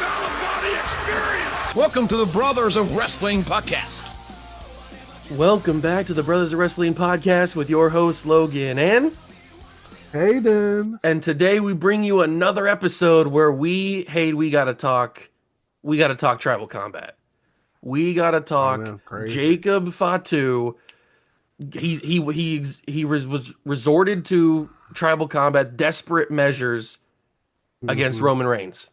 out-of-body experience. Welcome to the Brothers of Wrestling podcast. Welcome back to the Brothers of Wrestling podcast with your host Logan and Hayden. And today we bring you another episode where we gotta talk tribal combat. We gotta talk Jacob Fatu. He was resorted to tribal combat, desperate measures against Roman Reigns.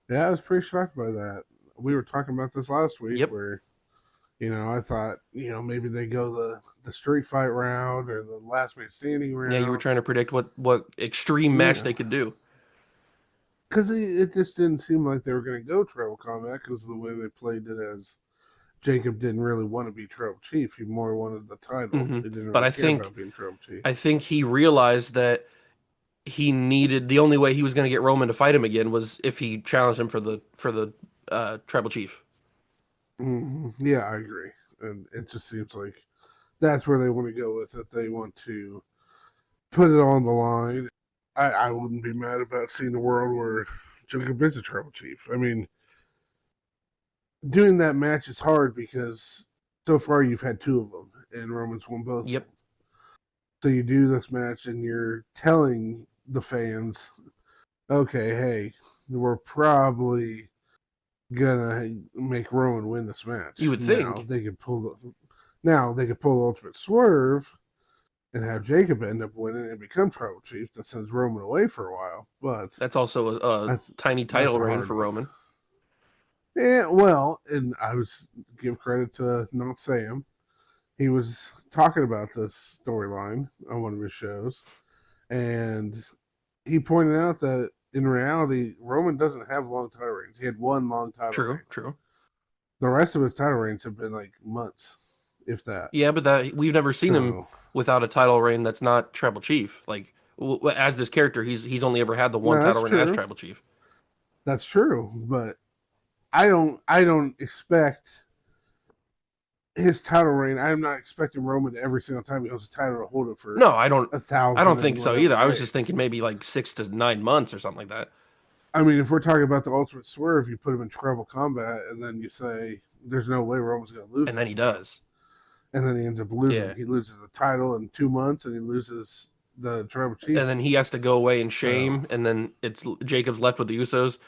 Yeah, I was pretty shocked by that. We were talking about this last week where, I thought, maybe they go the street fight route or the last man standing route. Yeah, you were trying to predict what extreme match they could do. Because it just didn't seem like they were going to go tribal combat because of the way they played it, as Jacob didn't really want to be tribal chief. He more wanted the title. He didn't really care about being tribal chief. I think he realized that the only way he was going to get Roman to fight him again was if he challenged him for the tribal chief. Yeah, I agree. And it just seems like that's where they want to go with it. They want to put it on the line. I wouldn't be mad about seeing a world where Jacob is a tribal chief. I mean, doing that match is hard because so far you've had two of them, and Roman's won both. Yep. So you do this match, and you're telling the fans, okay, hey, we're probably gonna make Roman win this match. You would think they could pull the ultimate swerve and have Jacob end up winning and become tribal chief. That sends Roman away for a while, but that's also a tiny title reign for Roman. Yeah, well, and I was give credit to Not Sam. He was talking about this storyline on one of his shows, and he pointed out that in reality, Roman doesn't have long title reigns. He had one long title reign. True. The rest of his title reigns have been like months, if that. Yeah, but we've never seen him without a title reign that's not tribal chief. Like as this character, he's only ever had the one title reign as tribal chief. That's true, but I don't expect his title reign. I'm not expecting Roman every single time he holds a title to hold it for I don't think so either. Days. I was just thinking maybe like 6 to 9 months or something like that. I mean, if we're talking about the ultimate swerve, you put him in tribal combat, and then you say there's no way Roman's going to lose. And then he does. And then he ends up losing. Yeah. He loses the title in 2 months, and he loses the tribal chief. And then he has to go away in shame, and then Jacob's left with the Usos.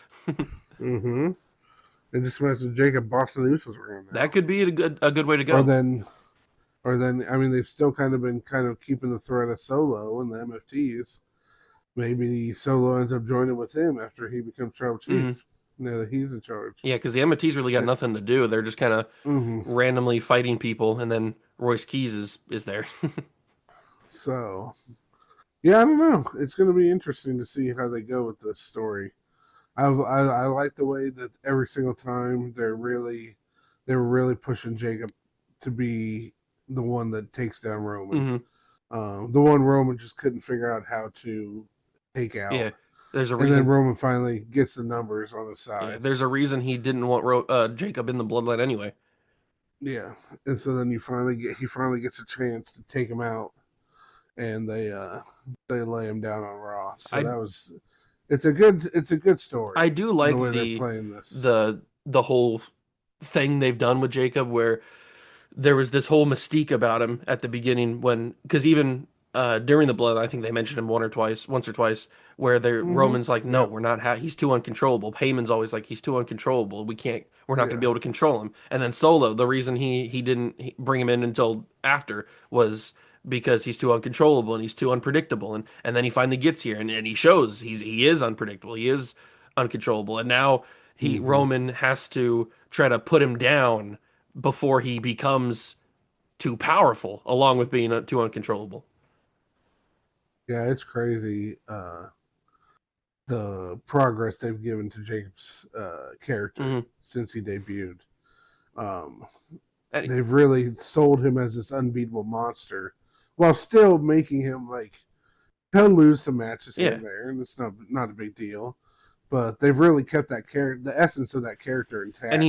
And just imagine Jacob bossing the Usos around. That could be a good way to go. Or then, I mean, they've still kind of keeping the threat of Solo and the MFTs. Maybe Solo ends up joining with him after he becomes tribal chief. Now that he's in charge. Yeah, because the MFTs really got nothing to do. They're just kind of randomly fighting people, and then Royce Keys is there. So, yeah, I don't know. It's going to be interesting to see how they go with this story. I like the way that every single time they were really pushing Jacob to be the one that takes down Roman. The one Roman just couldn't figure out how to take out. Yeah, there's a reason. And then Roman finally gets the numbers on his side. Yeah, there's a reason he didn't want Jacob in the bloodline anyway. Yeah, and so then he finally gets a chance to take him out, and they lay him down on Raw. So it's a good story. I do like the way they're playing this. the whole thing they've done with Jacob, where there was this whole mystique about him at the beginning because even during the blood, I think they mentioned him once or twice, where Roman's like, no, we're not. He's too uncontrollable. Heyman's always like, he's too uncontrollable. We're not going to be able to control him. And then Solo, the reason he didn't bring him in until after was because he's too uncontrollable and he's too unpredictable. And then he finally gets here and he shows he is unpredictable. He is uncontrollable. And now Roman has to try to put him down before he becomes too powerful, along with being too uncontrollable. Yeah, it's crazy the progress they've given to Jacob's character since he debuted. They've really sold him as this unbeatable monster, while still making him like he'll lose some matches here and there, and it's not a big deal. But they've really kept that the essence of that character intact. And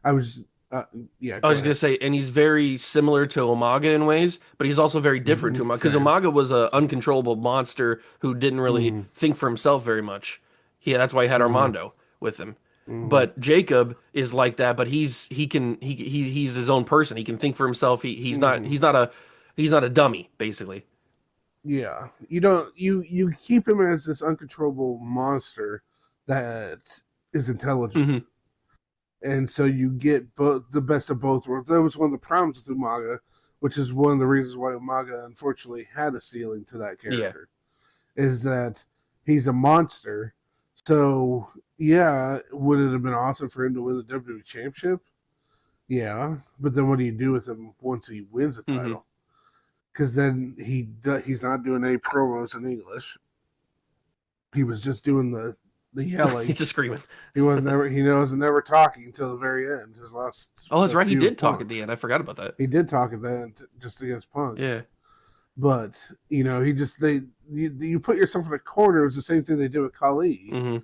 I was gonna say, and he's very similar to Umaga in ways, but he's also very different to Umaga, because Umaga was an uncontrollable monster who didn't really think for himself very much. Yeah, that's why he had Armando. with him. Mhm. But Jacob is like that, but he's his own person. He can think for himself. He's not a dummy, basically. Yeah, you don't you keep him as this uncontrollable monster that is intelligent, Hmm. and so you get both the best of both worlds. That was one of the problems with Umaga, which is one of the reasons why Umaga unfortunately had a ceiling to that Yeah. character, is that he's a monster. So yeah, would it have been awesome for him to win the WWE Championship? Yeah, but then what do you do with him once he wins the Hmm. title? Because then he's not doing any promos in English. He was just doing the He's yelling. just screaming. He was never talking until the very end. His last Oh, that's right. He feud with did talk at Punk. the end. I forgot about that. He did talk at the end just against Punk. Yeah. But he just you put yourself in a corner. It was the same thing they did with Khali. Hmm.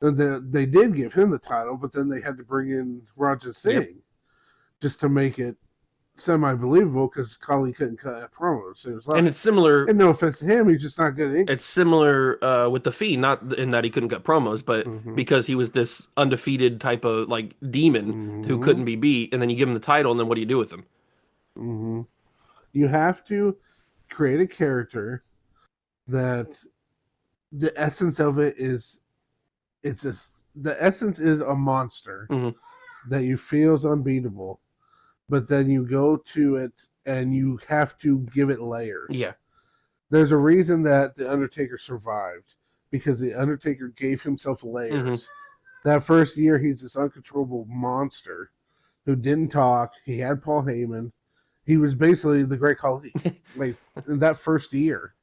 They did give him the title, but then they had to bring in Raja Yep. Singh just to make it semi-believable because Khali couldn't cut promos. It was And like, it's similar. and no offense to him, he's just not good at English. It's similar with the Fiend, not in that he couldn't cut promos, but Mm-hmm. because he was this undefeated type of like demon who Mm-hmm. couldn't be beat, and then you give him the title, and then what do you do with him? Mm-hmm. You have to create a character that the essence of it is it's just the essence is a monster Hmm. that you feel is unbeatable, but then you go to it and you have to give it layers. Yeah. There's a reason that the Undertaker survived because the Undertaker gave himself layers. That first year, he's this uncontrollable monster who didn't talk. He had Paul Heyman. He was basically the Great Khali. Like in that first year,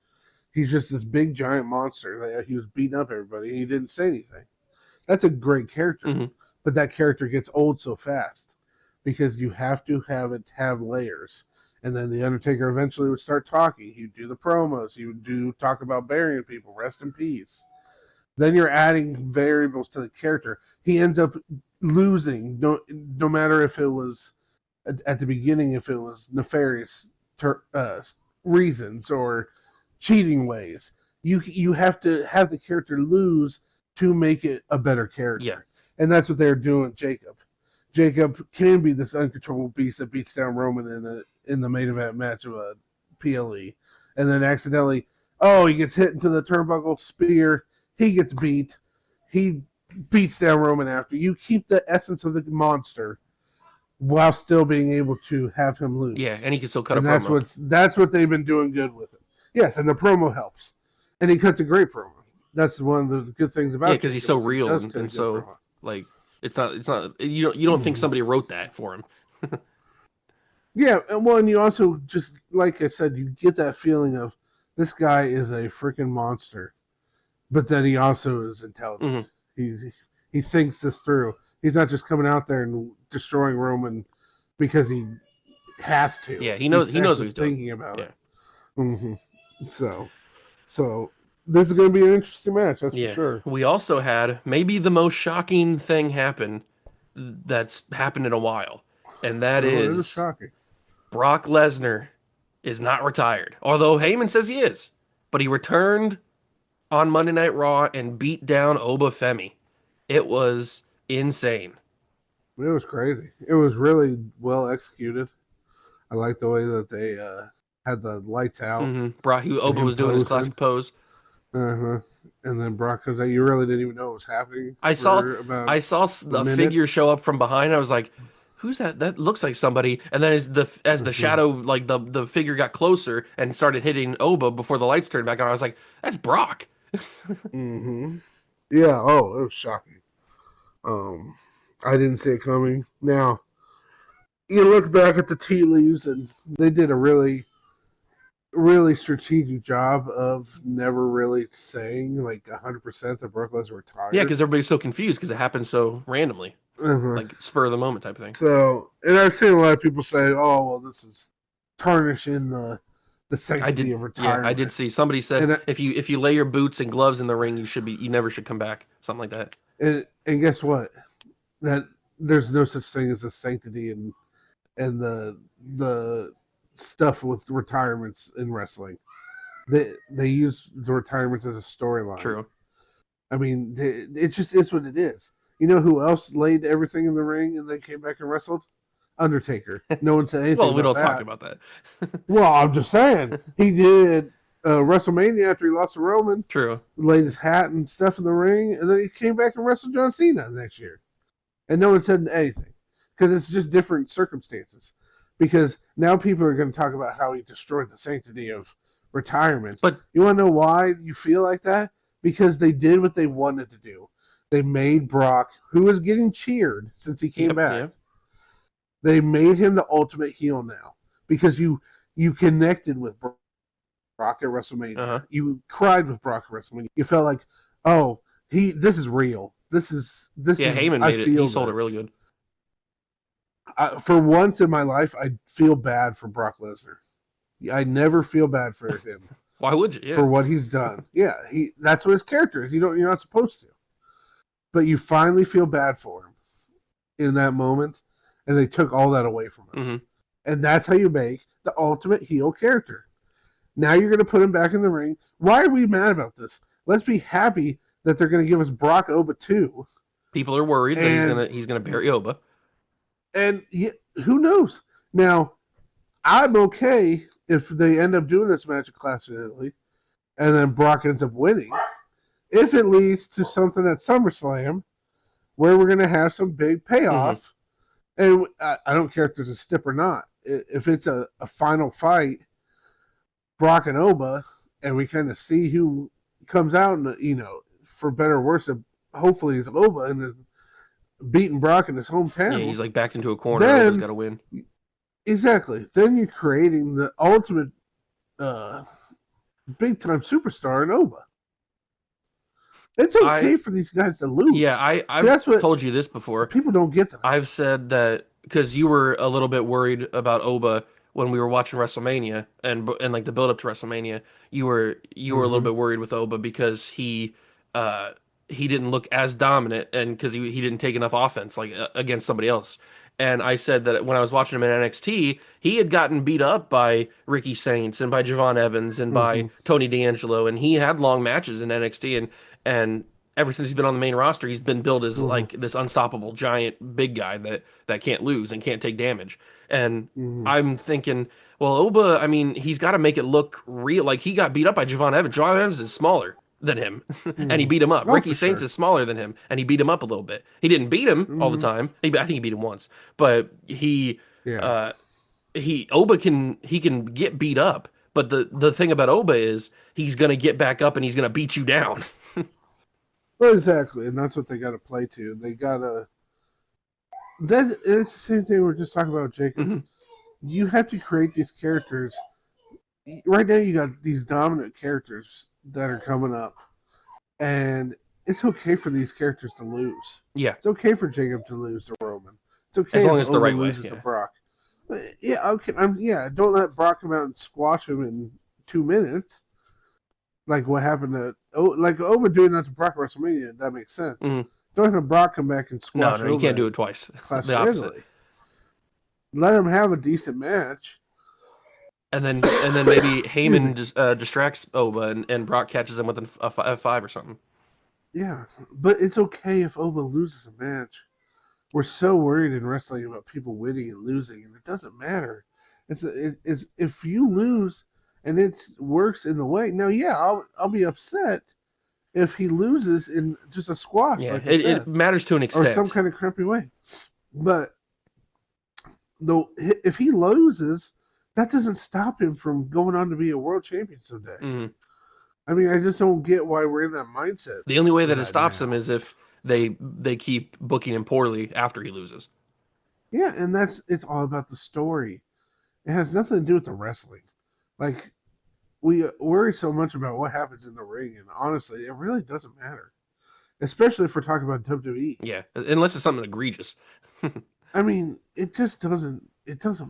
he's just this big giant monster. He was beating up everybody. He didn't say anything. That's a great character, Hmm. but that character gets old so fast because you have to have layers. And then the Undertaker eventually would start talking. He'd do the promos. He would talk about burying people, rest in peace. Then you're adding variables to the character. He ends up losing, no matter if it was at the beginning, if it was nefarious reasons or cheating ways. You have to have the character lose to make it a better Yeah. character, and that's what they're doing with Jacob. Jacob can be this uncontrollable beast that beats down Roman in the main event match of a PLE, and then accidentally, he gets hit into the turnbuckle spear. He gets beat. He beats down Roman after. You keep the essence of the monster while still being able to have him lose. Yeah, and he can still cut a And promo. that's what they've been doing good with him. Yes, and the promo helps, and he cuts a great promo. That's one of the good things about Yeah, because he's so Jacob, is he real does and, cut a and good so promo. like it's not you don't think somebody wrote that for him. Yeah, and you also just like I said, you get that feeling of this guy is a freaking monster, but then he also is intelligent. Hmm. He thinks this through. He's not just coming out there and destroying Roman because he has to. Yeah, He's he knows what actually he's doing. thinking about Yeah. it. Hmm. So this is going to be an interesting match, that's for Yeah. sure. We also had maybe the most shocking thing happen that's happened in a while, and that Oh, it is is shocking. Brock Lesnar is not retired. Although Heyman says he is, but he returned on Monday Night Raw and beat down Oba Femi. It was insane. It was crazy. It was really well executed. I like the way that they had the lights out Brock, and Oba him was doing his posing. classic pose. Uh-huh. And then Brock comes out. You really didn't even know what was happening I saw for about I saw a a minute. figure show up from behind. I was like, "Who's that? That looks like somebody." And then as the Hmm. shadow, like the figure got closer and started hitting Oba before the lights turned back on, I was like, "That's Brock." Hmm. Yeah. Oh, it was shocking. Um, I didn't see it coming. Now you look back at the tea leaves, and they did a really strategic job of never really saying like 100% that Brock Lesnar Yeah, retired. because everybody's so confused because it happened so randomly, Uh-huh. like spur of the moment type of thing. So, and I've seen a lot of people say, "Oh, well, this is tarnishing the sanctity of I did retirement." see somebody said And if you lay your boots and gloves in the ring, you never should come back, something like that. and guess what? That there's no such thing as a sanctity and the stuff with retirements in wrestling. They use the retirements as a storyline. True. I mean, it just is what it is. You know who else laid everything in the ring and then came back and wrestled? Undertaker. No one said anything Well, we about don't talk that. about that. Well, I'm just saying he did WrestleMania after he lost to Roman, True. laid his hat and stuff in the ring, and then he came back and wrestled John Cena next year, and no one said anything because it's just different circumstances. Because now people are going to talk about how he destroyed the sanctity of retirement. But You want to know why you feel like that? Because they did what they wanted to do. They made Brock, who was getting cheered since he came yep, back, yep. they made him the ultimate heel now because you connected with Brock at WrestleMania. Uh-huh. You cried with Brock at WrestleMania. You felt like, oh, this is real. This is Yeah, Heyman I made it. He feel sold it this. really good. For once in my life, I feel bad for Brock Lesnar. I never feel bad for him Why would you? Yeah. for what he's done. Yeah, that's what his character is. You're not supposed to, but you finally feel bad for him in that moment, and they took all that away from us. Mm-hmm. And that's how you make the ultimate heel character. Now you're going to put him back in the ring. Why are we mad about this? Let's be happy that they're going to give us Brock Oba 2. People are worried that And he's gonna bury Oba. who knows? Now, I'm okay if they end up doing this match at Clash of Italy and then Brock ends up winning. If it leads to something at SummerSlam where we're going to have some big payoff, and I don't care if there's a stip or not. If it's a final fight, Brock and Oba, and we kind of see who comes out, and for better or worse, hopefully it's Oba and then beating Brock in his hometown. Yeah, he's like backed into a corner. Then, Oba's got to win. Exactly. Then you're creating the ultimate big time superstar in Oba. It's okay for these guys to lose. Yeah, I've told you this before. People don't get that. I've said that because you were a little bit worried about Oba when we were watching WrestleMania and like the build up to WrestleMania. You were a little bit worried with Oba because he didn't look as dominant and because he didn't take enough offense like against somebody else. And I said that when I was watching him in NXT, he had gotten beat up by Ricky Saints and by Javon Evans and by Tony D'Angelo, and he had long matches in NXT, and ever since he's been on the main roster, he's been billed as like this unstoppable giant big guy that can't lose and can't take damage. And I'm thinking, well, Oba, I mean, he's got to make it look real. Like he got beat up by Javon Evans. Javon Evans is smaller than him, and he beat him up. Ricky Saints is smaller than him, and he beat him up a little bit. He didn't beat him all the time. I think he beat him once, but Oba can get beat up. But the thing about Oba is he's gonna get back up and he's gonna beat you down. Well, exactly, and that's what they got to play to. They gotta. It's the same thing we were just talking about, Jacob. You have to create these characters. Right now, you got these dominant characters that are coming up, and it's okay for these characters to lose. Yeah, it's okay for Jacob to lose to Roman. It's okay as long if as the right way. Loses to Brock. Yeah, okay. Don't let Brock come out and squash him in 2 minutes. Like what happened to Oba doing that to Brock at WrestleMania. That makes sense. Don't have Brock come back and squash. No, you can't do it twice. The opposite. Italy. Let him have a decent match. And then maybe Heyman just distracts Oba and Brock catches him with a F5 or something. Yeah, but it's okay if Oba loses a match. We're so worried in wrestling about people winning and losing, and it doesn't matter. It's if you lose and it works in the way. Now, yeah, I'll be upset if he loses in just a squash. Yeah, like it matters to an extent, or some kind of crappy way. But though, if he loses, that doesn't stop him from going on to be a world champion someday. I mean, I just don't get why we're in that mindset. The only way that it stops him is if they keep booking him poorly after he loses. Yeah, and it's all about the story. It has nothing to do with the wrestling. Like, we worry so much about what happens in the ring, and honestly, it really doesn't matter. Especially if we're talking about WWE. Yeah, unless it's something egregious. I mean, it just doesn't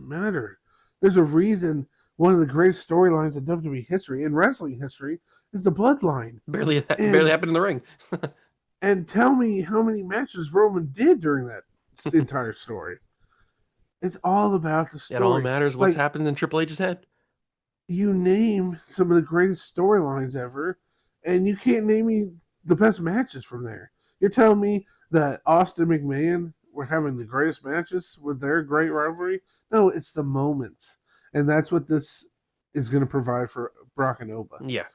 matter. There's a reason one of the greatest storylines in WWE history, in wrestling history, is the Bloodline. Barely happened in the ring. And tell me how many matches Roman did during that entire story. It's all about the story. It all matters what's happened in Triple H's head. You name some of the greatest storylines ever, and you can't name me the best matches from there. You're telling me that Austin McMahon were having the greatest matches with their great rivalry. No, it's the moments. And that's what this is going to provide for Brock and Oba. Yeah.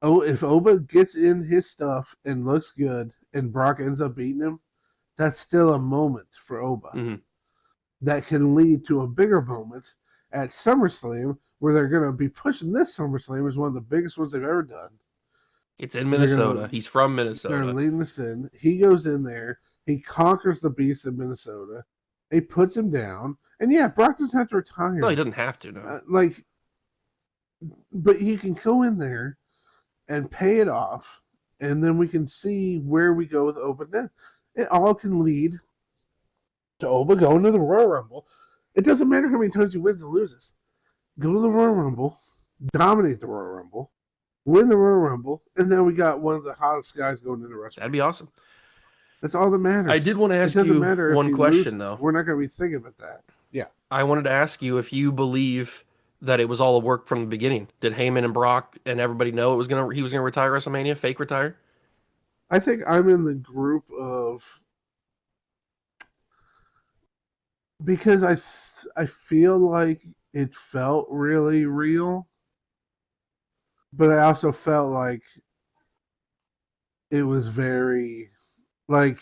Oh, if Oba gets in his stuff and looks good and Brock ends up beating him, that's still a moment for Oba. Mm-hmm. That can lead to a bigger moment at SummerSlam where they're going to be pushing this SummerSlam as one of the biggest ones they've ever done. It's in Minnesota. He's from Minnesota. They're leading this in. He goes in there. He conquers the beast of Minnesota. He puts him down. And yeah, Brock doesn't have to retire. No, he doesn't have to, no. But he can go in there and pay it off. And then we can see where we go with Oba then. It all can lead to Oba going to the Royal Rumble. It doesn't matter how many times he wins or loses. Go to the Royal Rumble, dominate the Royal Rumble, win the Royal Rumble, and then we got one of the hottest guys going into WrestleMania. That'd be awesome. That's all that matters. I did want to ask you one question, though. We're not going to be thinking about that. Yeah. I wanted to ask you if you believe that it was all a work from the beginning. Did Heyman and Brock and everybody know he was going to retire WrestleMania, fake retire? I think I'm in the group of, because I feel like it felt really real, but I also felt like it was very, like,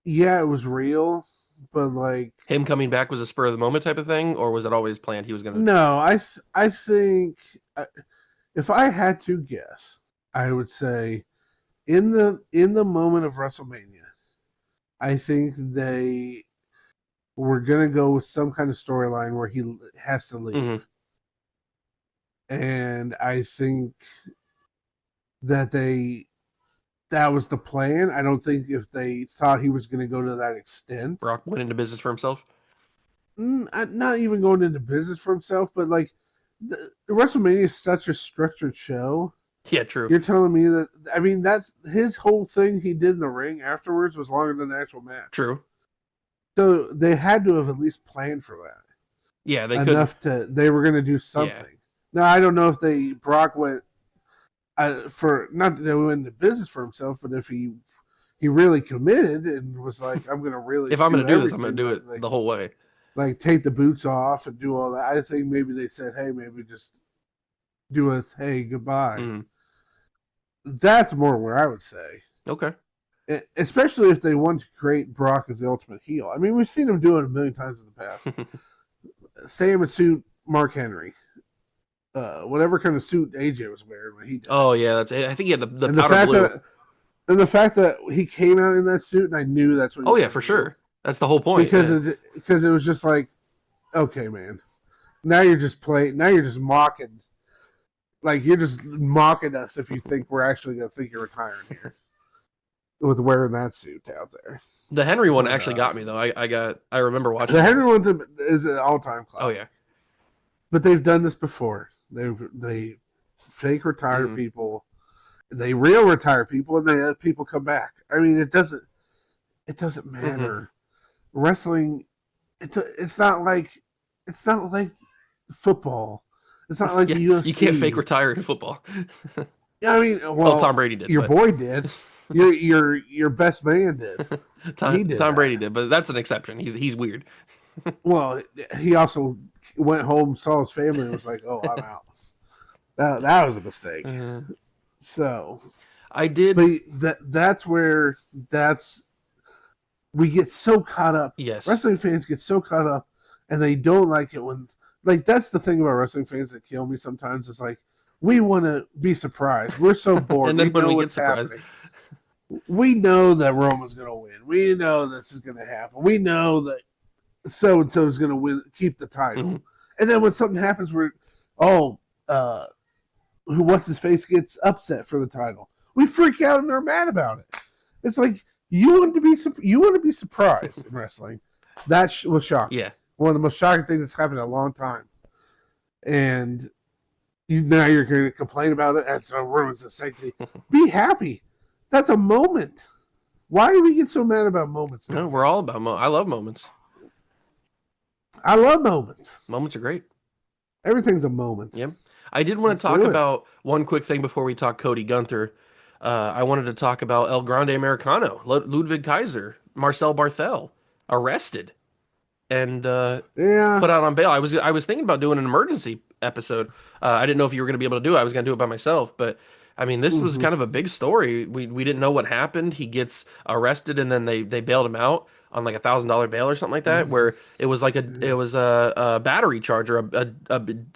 yeah, it was real, but like him coming back was a spur of the moment type of thing, or was it always planned he was going to? No, I think if I had to guess, I would say in the moment of WrestleMania, I think they were going to go with some kind of storyline where he has to leave. Mm-hmm. And I think that that was the plan. I don't think if they thought he was going to go to that extent. Brock went into business for himself? Not even going into business for himself, but like WrestleMania is such a structured show. Yeah, true. You're telling me that, I mean, that's his whole thing he did in the ring afterwards was longer than the actual match. True. So they had to have at least planned for that. Yeah, they they were going to do something. Yeah. Now, I don't know if Brock went for, not that he went into business for himself, but if he really committed and was like, I'm going to really if I'm going to do this, I'm going to do it like, the whole way. Like take the boots off and do all that. I think maybe they said, hey, maybe just do a hey, goodbye. Mm-hmm. That's more where I would say. Okay. Especially if they want to create Brock as the ultimate heel. I mean, we've seen him do it a million times in the past. Same with suit Mark Henry. Whatever kind of suit AJ was wearing when he did. Oh, yeah. I think he had the powder blue. And the fact that he came out in that suit, and I knew that's what he was yeah, for sure. That's the whole point. Because it was just like, okay, man. Now you're just mocking. Like, you're just mocking us if you think we're actually going to think you're retiring here. With wearing that suit out there. The Henry one actually got me, though. I remember watching the Henry one is an all-time classic. Oh, yeah. But they've done this before. They fake retire people. They real retire people, and they let people come back. I mean, it doesn't matter. Wrestling, it's not like football. It's not like the UFC. You can't fake retire in football. I mean, well, Tom Brady did. Your boy did. Your best man did. Tom Brady did, but that's an exception. He's weird. Well, he also went home, saw his family, and was like, "Oh, I'm out." That was a mistake. So I did. But that's where we get so caught up. Yes, wrestling fans get so caught up, and they don't like it when. Like, that's the thing about wrestling fans that kill me sometimes. It's like, we want to be surprised. We're so bored. And then when we get surprised. Happening. We know that Roman's going to win. We know this is going to happen. We know that so-and-so is going to win, keep the title. Mm-hmm. And then when something happens where, what's-his-face gets upset for the title, we freak out and are mad about it. It's like, you want to be surprised in wrestling. That was shocking. Yeah. One of the most shocking things that's happened in a long time. And now you're going to complain about it, and so ruins the safety. Be happy. That's a moment. Why do we get so mad about moments? No, we're all about moments. I love moments. I love moments. Moments are great. Everything's a moment. Yep. I did want to talk about one quick thing before we talk Cody Gunther. I wanted to talk about El Grande Americano, Ludwig Kaiser, Marcel Barthel, arrested and Yeah. put out on bail. I was thinking about doing an emergency episode. I didn't know if you were going to be able to do it. I was going to do it by myself, but I mean, this was Hmm. kind of a big story. We didn't know what happened. He gets arrested, and then they bailed him out on like $1,000 bail or something like that, where it was a battery charge or a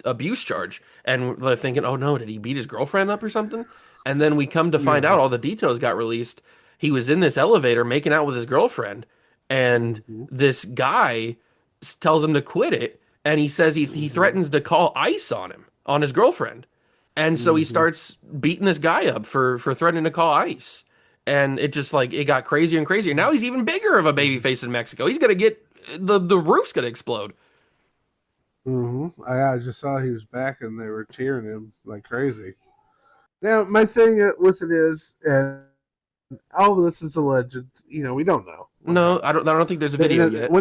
abuse charge, and we're thinking, oh no, did he beat his girlfriend up or something? And then we come to find Yeah. out all the details got released. He was in this elevator making out with his girlfriend, and Hmm. this guy tells him to quit it, and he says he Hmm. threatens to call ICE on him, on his girlfriend. And so he Hmm. starts beating this guy up for threatening to call ICE. And it just like it got crazier and crazier. Now he's even bigger of a baby face in Mexico. He's gonna get the roof's gonna explode. Hmm. I just saw he was back and they were cheering him like crazy. Now, my thing with it is, and all of this is alleged. We don't know what No, I happened. don't I don't think there's a video yet.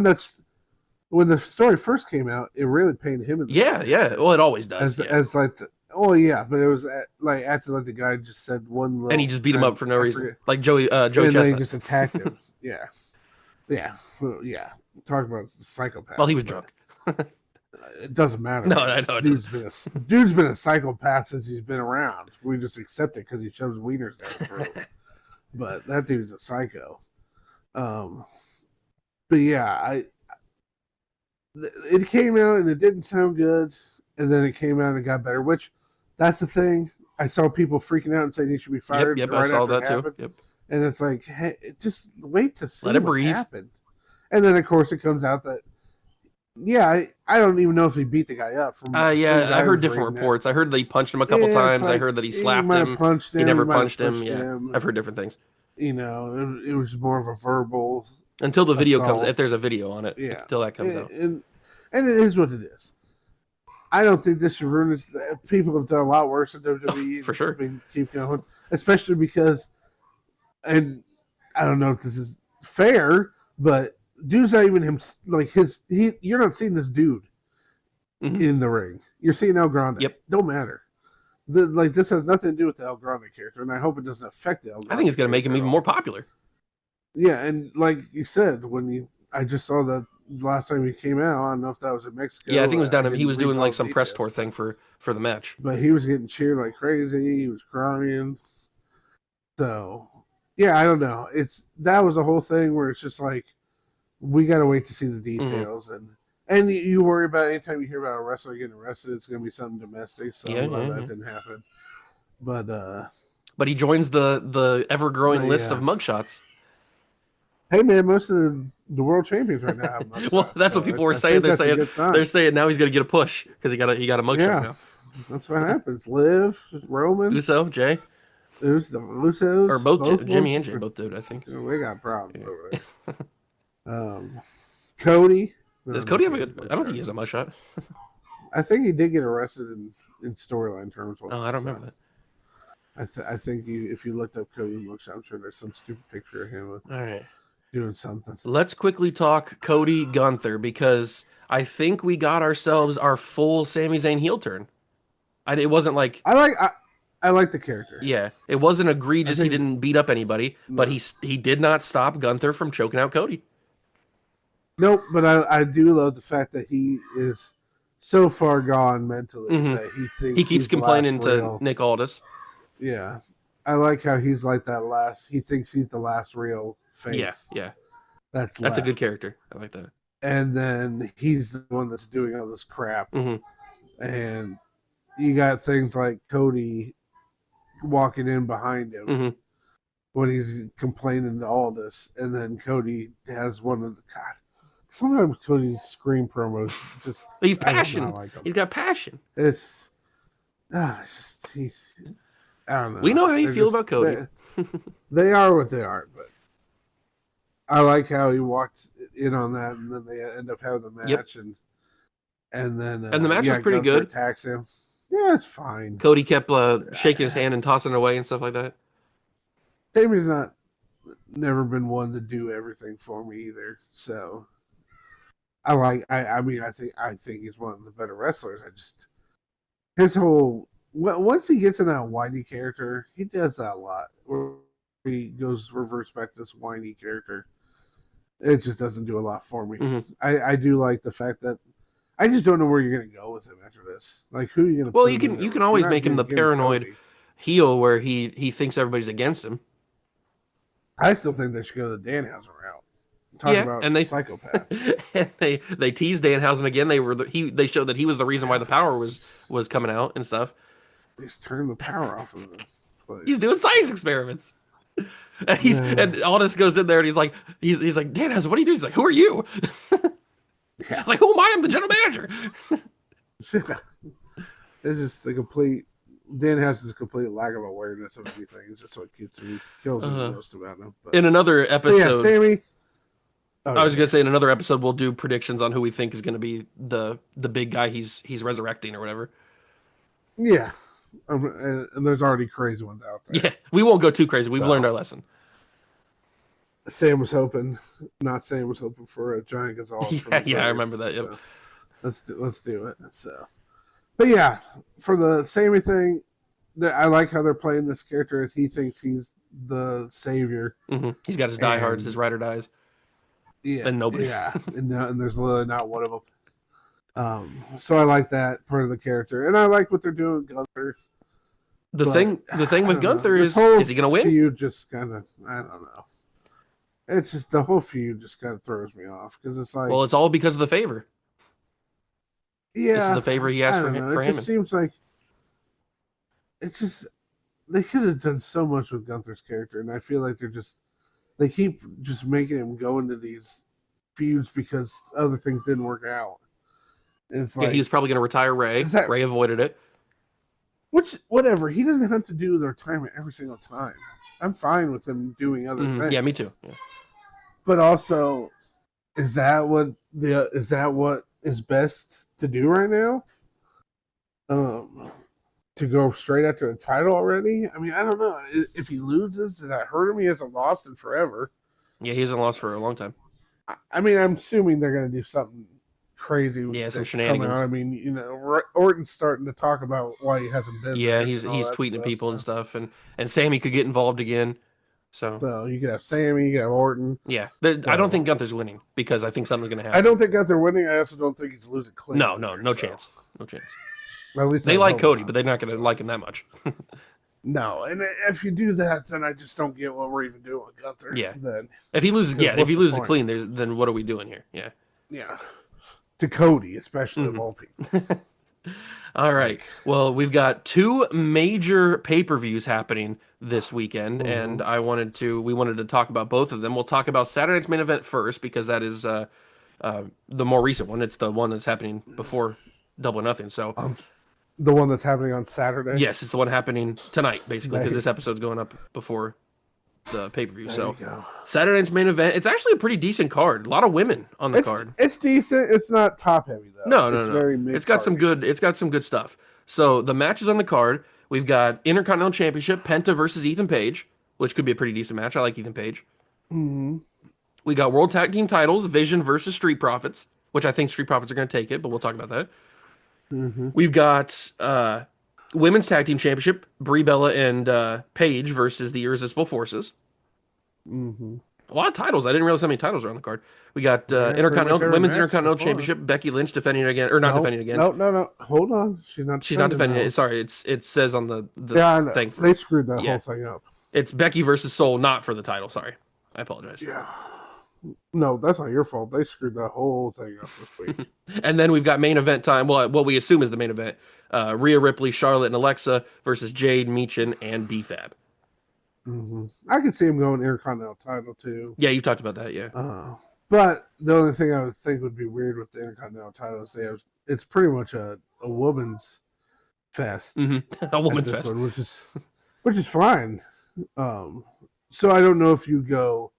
When the story first came out, it really painted him in the Yeah, yeah. picture Well, it always does. as Yeah. like oh yeah, but it was like after like the guy just said one And he little just beat him up kind for no I reason. forget, Like Joey and then he Chestnut. just attacked him. Yeah, yeah, well, yeah. Talk about Well, he psychopath, was but drunk. it doesn't matter, No, man. I This know it does. dude's been a psychopath since he's been around. We just accept it because he shoves wieners down his throat. But that dude's a psycho. Um, but yeah, it came out and it didn't sound good, and then it came out and it got better. Which that's the thing. I saw people freaking out and saying he should be Yep, fired yep. I right saw after it that too. happened, Yep. and it's like, hey, just wait to Let see it what breathe. happened. And then of course it comes out that yeah, I don't even know if he beat the guy up from things Yeah, I I heard was different reading. That reports. I heard they punched him a couple yeah, it's times. I like heard that he he slapped might have him. punched He him, he never might have punched him. pushed Yeah, him. I've heard different things. It was more of a verbal Until the video comes, if assault. there's a video on it, Yeah, until that comes out. and it is what it is. I don't think this should ruin it. People have done a lot worse in Oh, WWE. for sure. I mean, keep going, especially because, and I don't know if this is fair, but dude's not even him. Like you're not seeing this dude Hmm. in the ring. You're seeing El Grande. Yep. Don't matter. This has nothing to do with the El Grande character, and I hope it doesn't affect the El I think Grande it's going to make him character at even more all. popular. Yeah, and like you said, I just saw that last time he came out. I don't know if that was in Yeah, I think it Mexico. was down. I He didn't was read doing like all the some press details, tour thing for the match. but he was getting cheered like crazy. He was crying. So yeah, I don't know. That was a whole thing where it's just like we got to wait to see the Hmm. details, and you worry about anytime you hear about a wrestler getting arrested, it's going to be something domestic. So Yeah, I'm glad yeah, that yeah. didn't happen. But But he joins the ever growing list of yeah, mugshots. hey man, most of the world champions right now have Well, mugshots, that's what so people were I saying. think that's a good They're sign. saying now he's going to get a push because he got a mugshot Yeah, now. that's what happens. Liv, Roman, Uso, Jay, there's the or Usos, both both of Jimmy and them. Jay both did, I think. They got problems Yeah. over there. Cody, I Does don't know Cody if have he a has a good? I don't think mugshot. he has a mugshot. I think he did get arrested in storyline terms Oh, once. I don't remember So that. I think if you looked up Cody mugshot, I'm sure there's some stupid picture of him with All right. doing something. Let's quickly talk Cody Gunther because I think we got ourselves our full Sami Zayn heel turn. It wasn't like, I like the character. yeah, it wasn't I egregious. He think didn't beat up anybody, but no, he did not stop Gunther from choking out Cody. nope. But I do love the fact that he is so far gone mentally Hmm. that he He thinks keeps he's the last complaining to real. Nick Aldis. Yeah, I like how he's like that last. He thinks he's the last real Yeah, face yeah, that's that's a good left, character. I like that. and then he's the one that's doing all this crap. Hmm. And you got things like Cody walking in behind him Hmm. when he's complaining to Aldous, and then Cody has one of the God. Sometimes Cody's screen promos just He's I do not passion. like them. He's got passion. It's just he's I don't We know. know how you They're feel just about Cody. they are what they are, but I like how he walked in on that, and then they end up having the Yep. match, and then And the match was yeah, pretty Gunther good. attacks him. Yeah, it's fine. Cody kept shaking his hand and tossing it away and stuff like that. Sammy's not never been one to do everything for me either, so I mean I think he's one of the better wrestlers. I just his whole once he gets in that whiny character, he does that a lot. Where he reverts back to this whiny character. It just doesn't do a lot for me. Mm-hmm. I do like the fact that I just don't know where you're gonna go with him after this. Like, who are you gonna Well, put him in there you can with? You're always not make him gonna the give him paranoid Cody. heel where he thinks everybody's against him. I still think they should go the Danhausen route. Talk Yeah, about and psychopaths. and they teased Danhausen again. They showed that he was the reason why the power was coming out and stuff. Just turn the power off of the He's place. doing science experiments. And Yeah. and Aldous goes in there and he's like Danhausen, what are you doing? He's like, who are you? Yeah. It's like, who am I? I'm the general manager. It's just the complete. Dan has this complete lack of awareness of everything. It's just what kills me the most about him. But, In another but yeah, episode, Sammy. Oh, I was gonna say in another episode we'll do predictions on who we think is gonna be the big guy he's resurrecting or whatever. Yeah, and there's already crazy ones out there. Yeah, we won't go too crazy. We've learned our lesson. Sam was hoping for a Giant Gonzalez. Yeah, I remember that. Yep. So let's do it. So, but yeah, for the Sammy thing, I like how they're playing this character as he thinks he's the savior. Mm-hmm. He's got his diehards, his ride or dies. Yeah, and nobody. Yeah, and there's literally not one of them. So I like that part of the character, and I like what they're doing with Gunther. The thing with Gunther is he gonna win? Feud just kind of, I don't know. It's just the whole feud just kind of throws me off because it's like, well, it's all because of the favor. Yeah, this is the favor he asked for him. It just seems like they could have done so much with Gunther's character, and I feel like they keep just making him go into these feuds because other things didn't work out. And it's like, he was probably going to retire Ray. Ray avoided it. Whatever. He doesn't have to do the retirement every single time. I'm fine with him doing other things. Yeah, me too. Yeah. But also, is that what is best to do right now? To go straight after the title already? I mean, I don't know. If he loses, does that hurt him? He hasn't lost in forever. Yeah, he hasn't lost for a long time. I mean, I'm assuming they're going to do something crazy. Yeah, some shenanigans. I mean, Orton's starting to talk about why he hasn't been. Yeah, he's tweeting at people and stuff, and Sammy could get involved again. So you could have Sammy, you could have Orton. Yeah, I don't think Gunther's winning because I think something's going to happen. I don't think Gunther winning. I also don't think he's losing clean. No chance. No chance. At least they like Cody, but they're not going to like him that much. No, and if you do that, then I just don't get what we're even doing with Gunther. Yeah. Then if he loses, clean, then what are we doing here? Yeah. Yeah. To Cody, especially of all people. All right. Well, we've got two major pay-per-views happening this weekend, and we wanted to talk about both of them. We'll talk about Saturday's main event first because that is the more recent one. It's the one that's happening before Double or Nothing. So. The one that's happening on Saturday? Yes, it's the one happening tonight, basically, because this episode's going up before the pay-per-view. So Saturday's main event, it's actually a pretty decent card. A lot of women on the card. It's decent. It's not top-heavy, though. No. It's got some good stuff. So the matches on the card, we've got Intercontinental Championship, Penta versus Ethan Page, which could be a pretty decent match. I like Ethan Page. Mm-hmm. We got World Tag Team titles, Vision versus Street Profits, which I think Street Profits are going to take it, but we'll talk about that. Mm-hmm. We've got Women's Tag Team Championship, Brie Bella and Paige versus the Irresistible Forces. Mm-hmm. A lot of titles. I didn't realize how many titles are on the card. We got Women's Intercontinental Championship, Becky Lynch defending it again, or not defending it again. No. Hold on. She's not defending it. Sorry, it says on the thing. They screwed that whole thing up. It's Becky versus Soul, not for the title. Sorry. I apologize. Yeah. No, that's not your fault. They screwed that whole thing up this week. And then we've got main event time. Well, what we assume is the main event. Rhea Ripley, Charlotte, and Alexa versus Jade, Meechin, and B-Fab. Mm-hmm. I could see him going Intercontinental title, too. Yeah, you talked about that, yeah. But the only thing I would think would be weird with the Intercontinental title is it's pretty much a woman's fest. Mm-hmm. A woman's fest. One, which is fine. So I don't know if you go...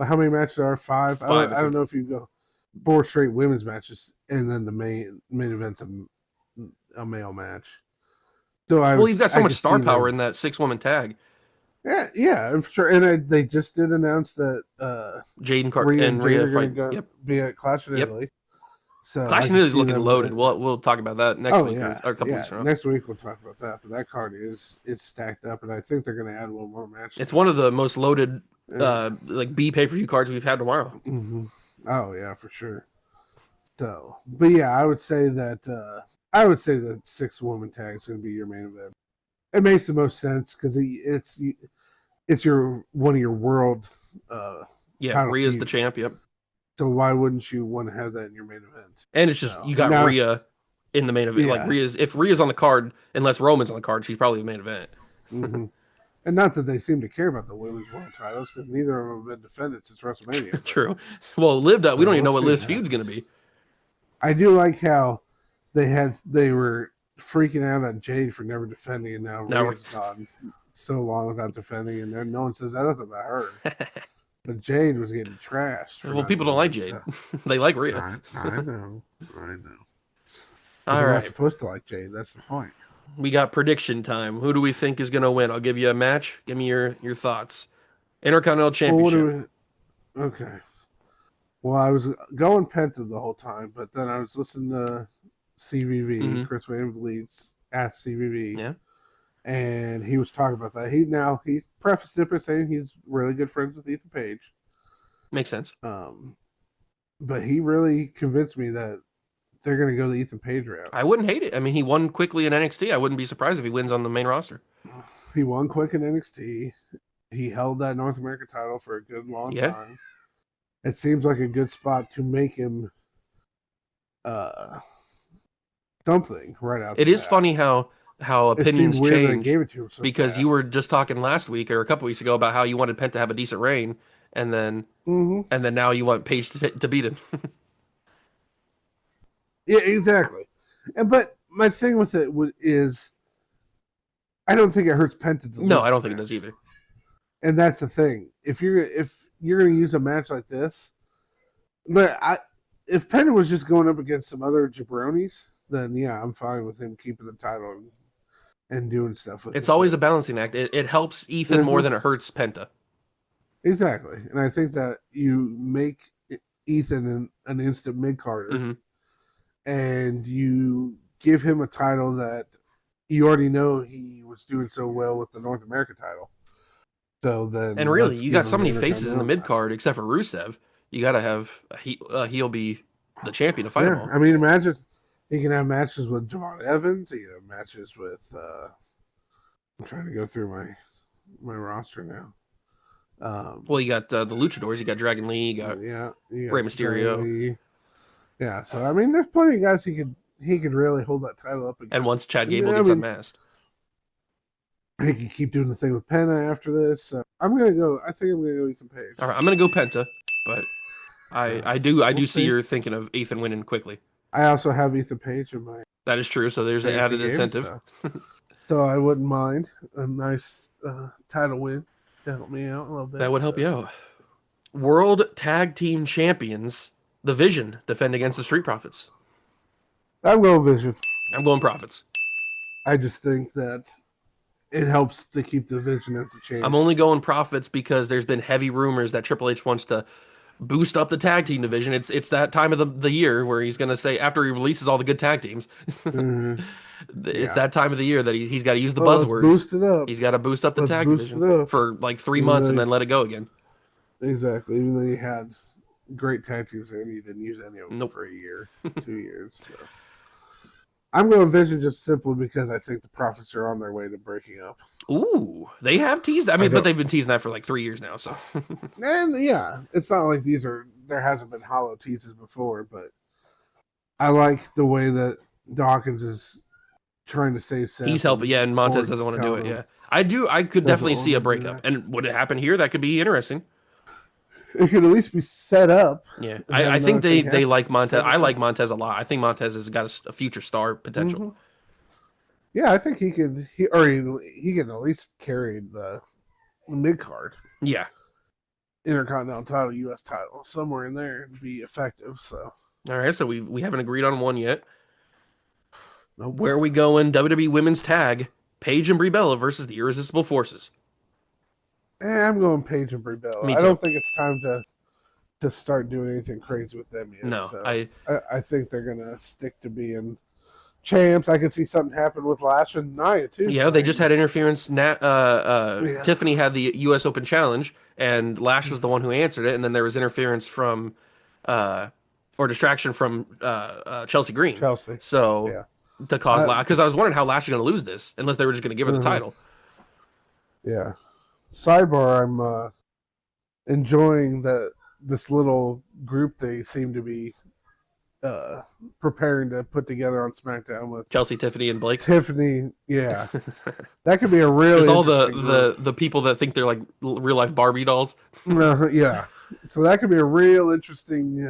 How many matches are 5? I don't know if you go 4 straight women's matches and then the main event's a male match. So you've got so much star power in that 6-woman tag. Yeah, for sure. And they just did announce that Jade and Rhea are fight. Be at Clash of Italy. So I Clash of can News is see looking them loaded. winning. We'll talk about that next Oh week yeah, or a couple yeah. weeks from now. Next week we'll talk about that. But that card is stacked up, and I think they're going to add one more match. It's one of the most loaded Yeah. like B pay-per-view cards we've had tomorrow. Hmm. Oh yeah, for sure. So, but yeah, I would say that 6-woman tag is going to be your main event. It makes the most sense because it's your one of your world Yeah, title Rhea's the feuds. champ, yep. So why wouldn't you want to have that in your main event? And it's just So you got now, Rhea in the main event. Like yeah, if Rhea's on the card, unless Roman's on the card, she's probably the main event. hmm and not that they seem to care about the women's world titles because neither of them have been defended since WrestleMania. But, True. Well, Liv, we so don't even we'll know what see Liv's what feud's going to happens. be. I do like how they were freaking out on Jade for never defending, and now Now, Rhea's gone so long without defending, and no one says anything about her. But Jade was getting trashed for well, not people don't like winning. Jade. So They like Rhea. I know, I know. But All they're not right. supposed to like Jade. That's the point. We got prediction time. Who do we think is going to win? I'll give you a match. Give me your thoughts. Intercontinental Well, what Championship. do we? Okay. Well, I was going Penta the whole time, but then I was listening to CVV, Hmm. Chris Van Vliet's Ask CVV, Yeah, and he was talking about that. He's prefaced it by saying he's really good friends with Ethan Page. makes sense. But he really convinced me that they're going to go the Ethan Page route. I wouldn't hate it. I mean, he won quickly in NXT. I wouldn't be surprised if he wins on the main roster. He won quick in NXT. He held that North American title for a good long Yeah, time. It seems like a good spot to make him uh, something right out it the is bat. funny how It seemed opinions weird that they change gave it to him so because fast. you were just talking last week or a couple weeks ago about how you wanted Pent to have a decent reign, and then Mm-hmm. now you want Page to beat him. Yeah, exactly. But my thing with it is, I don't think it hurts Penta to No, lose I this don't think it match. does either. And that's the thing. If you're going to use a match like this, but if Penta was just going up against some other jabronis, then yeah, I'm fine with him keeping the title and doing stuff with It's it. always But a balancing act. It helps Ethan more than it hurts Penta. exactly, and I think that you make Ethan an instant mid carder, Hmm. and you give him a title that you already know he was doing so well with the North America title. So And then really, let's you give got so him the many faces in the Intercontinental mid title. card, except for Rusev. You got to have he'll be the champion to fight them Yeah, all. I mean, imagine he can have matches with Javon Evans. He can have matches with. I'm trying to go through my roster now. Well, you got the Luchadors, you got Dragon Lee, you got Yeah, you Rey got Mysterio, Lee. Yeah, so I mean, there's plenty of guys he could really hold that title up and once against. Chad And Gable I gets mean, unmasked. he can keep doing the thing with Penna after this. So I'm gonna go. I think I'm gonna go Ethan Page. All right, I'm gonna go Penta, but So I we'll do see see. you're thinking of Ethan winning quickly. I also have Ethan Page in my That is true. So there's an fantasy added game, incentive. so I wouldn't mind a nice title win to help me out a little bit. That would help So you out. World Tag Team Champions, the Vision, defend against the Street Profits. I'm going Vision. I'm going Profits. I just think that it helps to keep the Vision as the champs. I'm only going Profits because there's been heavy rumors that Triple H wants to boost up the tag team division. It's that time of the year where he's going to say, after he releases all the good tag teams, Mhm. it's Yeah. that time of the year that he's got to use the Well, let's buzzwords. boost it up. He's got to boost up the Let's tag boost division it up. for like 3 Even months though and then let it go again. Exactly. Even though you had great tag teams there, you didn't use any of them Nope. for a year, 2 years. So. I'm going Vision just simply because I think the Profits are on their way to breaking up. Ooh, they have teased. I mean, but they've been teasing that for like 3 years now. So And yeah, it's not like there hasn't been hollow teases before, but I like the way that Dawkins is trying to save Seth. he's helping. Yeah, and Montez Ford's doesn't want to do telling it. him Yeah, I do. I could doesn't definitely see a want to do breakup. that. And would it happen here? That could be interesting. It could at least be set up. Yeah, And have I think another thing they happen. like Montez. Set I it like up. Montez a lot. I think Montez has got a future star potential. Mhm. Yeah, I think he could. He can at least carry the mid card Yeah. Intercontinental title, U.S. title, somewhere in there to be effective. So All right. So we haven't agreed on one yet. nope. Where are we going? WWE Women's Tag: Paige and Brie Bella versus the Irresistible Forces. I'm going Paige and Brie Bella. Me I too. don't think it's time to to start doing anything crazy with them yet. No, So I think they're gonna stick to being champs. I could see something happen with Lash and Nia too. Yeah, they Tonight. just had interference. Yeah. Tiffany had the U.S. Open Challenge, and Lash was the one who answered it, and then there was interference from, or distraction from Chelsea Green. Chelsea. So Yeah. to cause Lash, because I was wondering how Lash is going to lose this, unless they were just going to give her the title. Yeah. Sidebar: I'm enjoying that this little group they seem to be preparing to put together on SmackDown with Chelsea, Tiffany, and Blake. Tiffany. Yeah, that could be a really There's all interesting group. the people that think they're like real life Barbie dolls. Yeah, so that could be a real interesting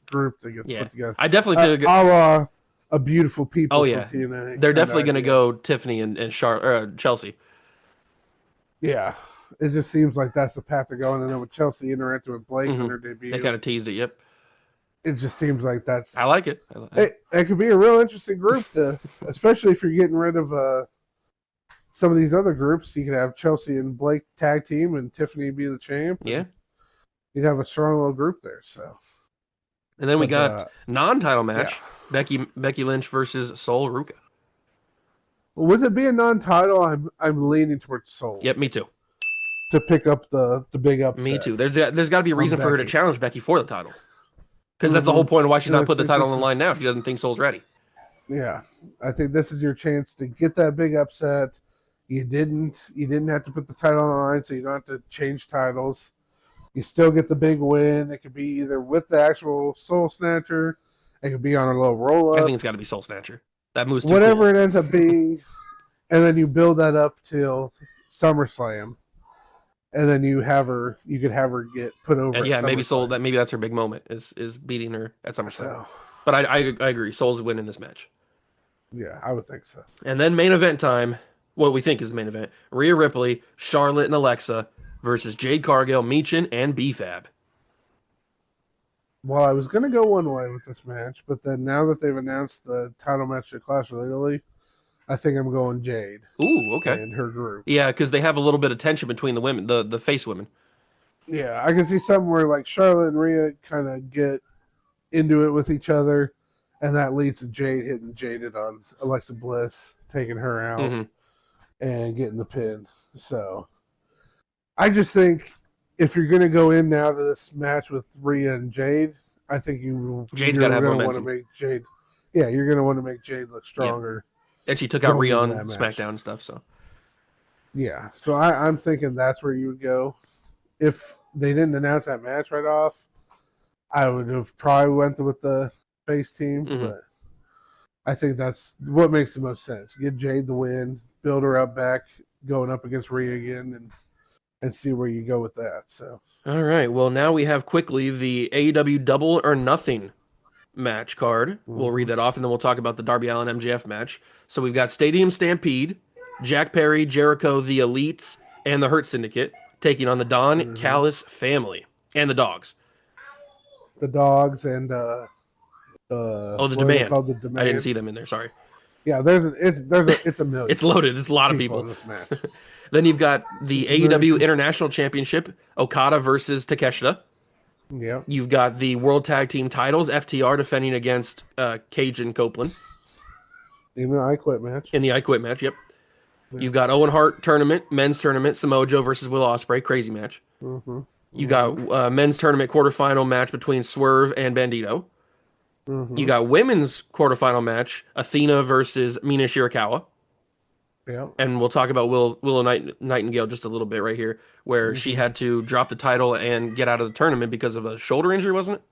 group that gets put together. I definitely think a la a beautiful people. Oh yeah, from TNA, they're definitely going to go Tiffany and Chelsea. Yeah, it just seems like that's the path they're going. And then with Chelsea interacting with Blake on her debut, They kind of teased it. Yep. It just seems like that's. I like it. It could be a real interesting group, especially if you're getting rid of some of these other groups. You could have Chelsea and Blake tag team, and Tiffany be the champ. Yeah, you'd have a strong little group there. So, and then we got non-title match: Becky Lynch versus Sol Ruka. Well, with it being non-title, I'm leaning towards Sol. Yep, me too. To pick up the big upset. Me too. There's got to be a reason for her to challenge Becky for the title. Because that's the whole point of why she's not put the title on the line now. She doesn't think Sol's ready. Yeah, I think this is your chance to get that big upset. You didn't have to put the title on the line, so you don't have to change titles. You still get the big win. It could be either with the actual Soul Snatcher. It could be on a little roll up. I think it's got to be Soul Snatcher. That moves too whatever cool. It ends up being, and then you build that up till SummerSlam. And then you could have her get put over. And yeah, maybe Soul. Maybe that's her big moment is beating her at SummerSlam. So, but I agree. Soul's winning this match. Yeah, I would think so. And then main event time. What we think is the main event: Rhea Ripley, Charlotte, and Alexa versus Jade Cargill, Michin, and B-Fab. Well, I was gonna go one way with this match, but then now that they've announced the title match at Clash of Italy, I think I'm going Jade. Ooh, okay. And her group. Yeah, because they have a little bit of tension between the women, the face women. Yeah, I can see something where like Charlotte and Rhea kind of get into it with each other, and that leads to Jade hitting Jaded on Alexa Bliss, taking her out, and getting the pin. So, I just think if you're gonna go in now to this match with Rhea and Jade, I think Jade's got to have momentum. Want to make Jade, yeah, you're gonna want to make Jade look stronger. Yeah. And she took out Rhea on SmackDown and stuff, so. Yeah, so I'm thinking that's where you would go. If they didn't announce that match right off, I would have probably went with the face team, but I think that's what makes the most sense. Give Jade the win, build her up back, going up against Rhea again, and see where you go with that. So. All right, well, now we have quickly the AEW Double or Nothing match card. We'll read that off, and then we'll talk about the Darby Allin MJF match. So we've got Stadium Stampede, Jack Perry, Jericho, the Elites, and the Hurt Syndicate taking on the DoN Callis family and the Dogs. The Dogs and the Demand. The Demand. I didn't see them in there. Sorry. Yeah, it's a million. It's loaded. It's a lot of people in this match. Then you've got the AEW International Championship, Okada versus Takeshita. Yeah. You've got the World Tag Team titles, FTR defending against Cage and Copeland. In the I Quit match. In the I Quit match, yep. Yeah. You've got Owen Hart tournament, men's tournament, Samoa Joe versus Will Ospreay, crazy match. You got men's tournament quarterfinal match between Swerve and Bandito. You got women's quarterfinal match, Athena versus Mina Shirakawa. Yeah. And we'll talk about Willow Nightingale just a little bit right here, where she had to drop the title and get out of the tournament because of a shoulder injury, wasn't it?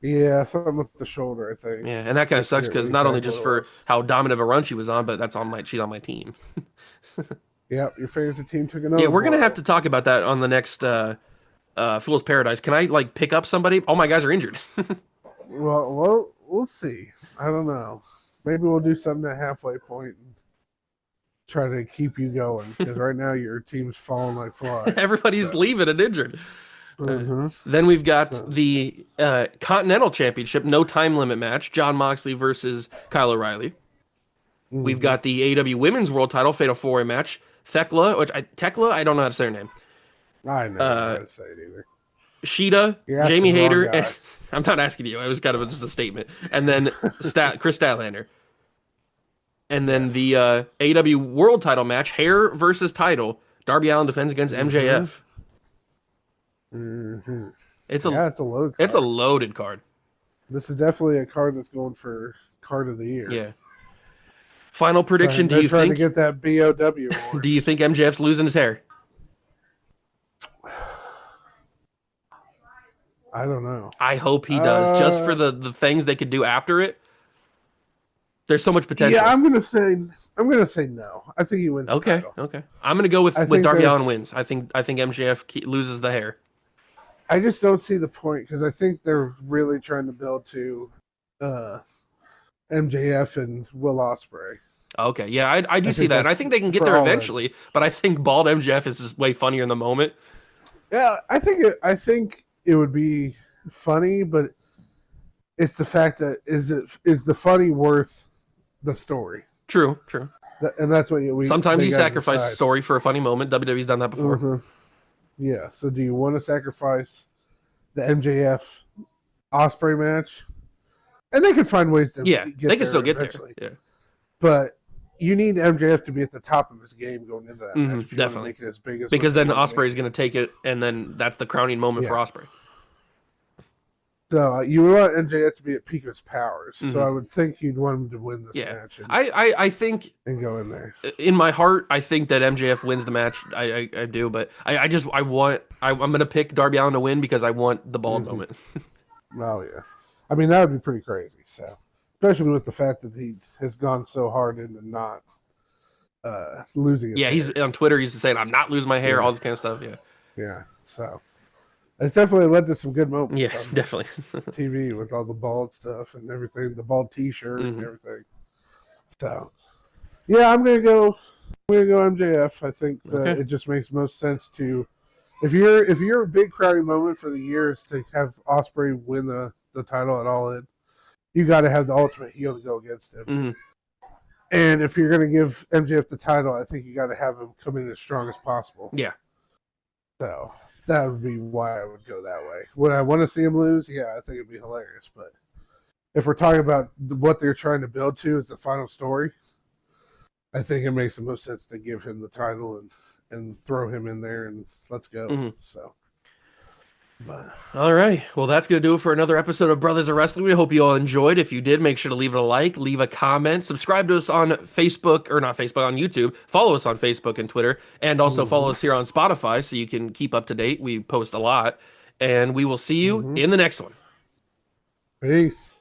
Yeah, something with the shoulder, I think. Yeah, and that kind of sucks because not only just for how dominant of a run she was on, but she's on my team. Yeah, your favorite team took another. Yeah, we're gonna have to talk about that on the next Fool's Paradise. Can I pick up somebody? All my guys are injured. well, we'll see. I don't know. Maybe we'll do something at halfway point and try to keep you going because right now your team's falling like flies. Everybody's leaving and injured. Then we've got the Continental Championship, no time limit match, Jon Moxley versus Kyle O'Reilly. We've got the AEW Women's World Title Fatal 4-Way match, Tekla, I don't know how to say her name. I know how to say it either. Sheeta, You're asking Jamie the wrong Hayter. guy. I'm not asking you. It was kind of just a statement. And then Chris Statlander. And then Yes. the AEW World Title match, hair versus title. Darby Allin defends against MJF. Mm-hmm. It's Yeah, a it's a load it's a card. loaded card. This is definitely a card that's going for card of the year. Yeah. Final prediction: They're trying to get that BOW award. Do you think MJF's losing his hair? I don't know. I hope he does, just for the things they could do after it. There's so much potential. Yeah, I'm gonna say no. I think he wins. Okay, the title. okay. I'm gonna go with Darby Allin wins. I think MJF loses the hair. I just don't see the point because I think they're really trying to build to MJF and Will Ospreay. Okay, yeah, I do see that, and I think they can get there eventually. But I think bald MJF is just way funnier in the moment. Yeah, I think it would be funny, but it's the fact that is the funny worth the story? True. And that's what sometimes you sacrifice a story for a funny moment. WWE's done that before. Mm-hmm. Yeah. So do you want to sacrifice the MJF Ospreay match? And they can find ways to they can still get eventually. There. Yeah. But you need MJF to be at the top of his game going into that match. If you definitely. Want to make it as big as because then Ospreay is going to take it, and then that's the crowning moment for Ospreay. So you want MJF to be at peak of his powers. So I would think you'd want him to win this match. And, I think and go in there. In my heart, I think that MJF wins the match. I do, but I'm gonna pick Darby Allin to win because I want the bald moment. Oh yeah, I mean that would be pretty crazy. So especially with the fact that he has gone so hard into not losing his hair. He's on Twitter. He's saying I'm not losing my hair, all this kind of stuff. Yeah. So. It's definitely led to some good moments. Yeah, definitely. TV with all the bald stuff and everything, the bald T-shirt and everything. So, yeah, I'm gonna go MJF. I think it just makes most sense to, if you're a big crowding moment for the year is to have Ospreay win the title at All In, you got to have the ultimate heel to go against him. Mm-hmm. And if you're gonna give MJF the title, I think you got to have him come in as strong as possible. Yeah. So. That would be why I would go that way. Would I want to see him lose? Yeah, I think it'd be hilarious. But if we're talking about what they're trying to build to as the final story, I think it makes the most sense to give him the title and throw him in there and let's go. Mm-hmm. So, but all right. Well, that's going to do it for another episode of Brothers of Wrestling. We hope you all enjoyed. If you did, make sure to leave it a like, leave a comment, subscribe to us on Facebook, or not Facebook, on YouTube. Follow us on Facebook and Twitter, and also follow us here on Spotify so you can keep up to date. We post a lot, and we will see you in the next one. Peace.